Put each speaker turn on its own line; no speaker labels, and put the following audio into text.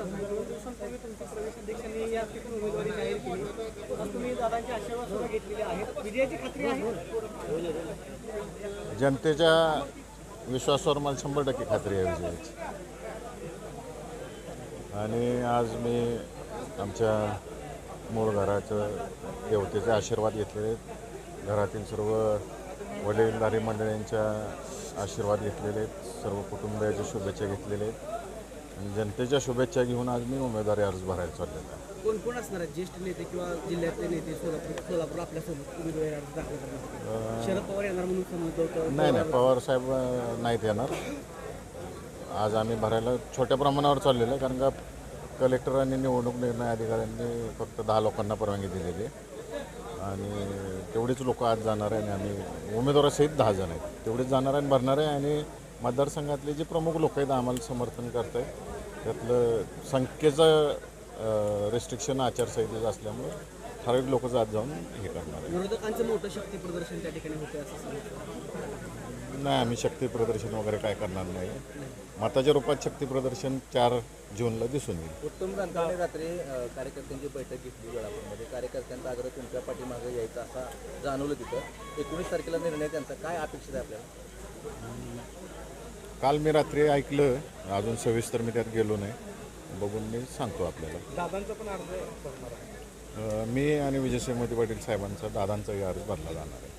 2 दिवसांपूर्वी तुमच्या प्रदेशाध्यक्षांनी या ठिकाणी उमेदवारी जाहीर केली. आज तुम्ही दादांची आशीर्वाद सुद्धा घेतलेले आहेत. विजयाची खात्री आहे.
जनतेच्या विश्वासावर मला 100% खात्री आहे विजयाची. आणि आज मी आमच्या मूळ घराचं देवतेचे आशीर्वाद घेतलेले आहेत. घरातील सर्व वडीलधारी मंडळींच्या आशीर्वाद घेतलेले आहेत. सर्व कुटुंबियाच्या शुभेच्छा घेतलेल्या आहेत. आणि जनतेच्या शुभेच्छा घेऊन आज मी उमेदवारी अर्ज भरायला चाललेला आहे.
कोण कोण असणार आहेत ज्येष्ठ नेते किंवा जिल्ह्यातले नेते सोलापूर आपल्यासोबत उमेदवारी अर्ज दाखल करण्यासाठी? शरद पवार येणार म्हणून समजलं होतं.
नाही पवार साहेब नाहीत येणार. आज आम्ही भरायला छोट्या प्रमाणावर चाललेलं आहे, कारण का कलेक्टरांनी निवडणूक निर्णय अधिकाऱ्यांनी फक्त 10 लोकांना परवानगी दिलेली आहे. आणि तेवढीच लोक आज जाणार आहे. आणि आम्ही उमेदवारासहित 10 जण आहेत, तेवढेच जाणार आहे आणि भरणार आहे. आणि मतदारसंघातले जे प्रमुख लोक आहेत आम्हाला समर्थन करत आहेत, त्यातलं संख्येचं रिस्ट्रिक्शन आचारसंहितेचं असल्यामुळे ठराविक लोक जात जाऊन हे करणार आहे.
विरोधकांचं मोठं शक्ती प्रदर्शन त्या ठिकाणी होतं असं सांगितलं.
नाही, आम्ही शक्ती प्रदर्शन वगैरे काय करणार नाही. मताच्या रूपात शक्ती प्रदर्शन 4 जूनला दिसून येईल.
उत्तम जानकरांनी रात्री कार्यकर्त्यांची बैठक घेतली वेळापूरमध्ये. कार्यकर्त्यांचा आग्रह तुमच्या पाठीमागे यायचा असा जाणवलं तिथं. 19 तारखेला निर्णय त्यांचा काय अपेक्षित आहे आपल्याला?
काल मी रात्री ऐकलं, अजून सविस्तर मी त्यात गेलो नाही. बघून मी सांगतो आपल्याला.
दादांचा पण अर्ज भरणार आहे.
मी आणि विजयसिंह मोहिते पाटील साहेबांचा दादांचाही अर्ज भरला जाणार आहे.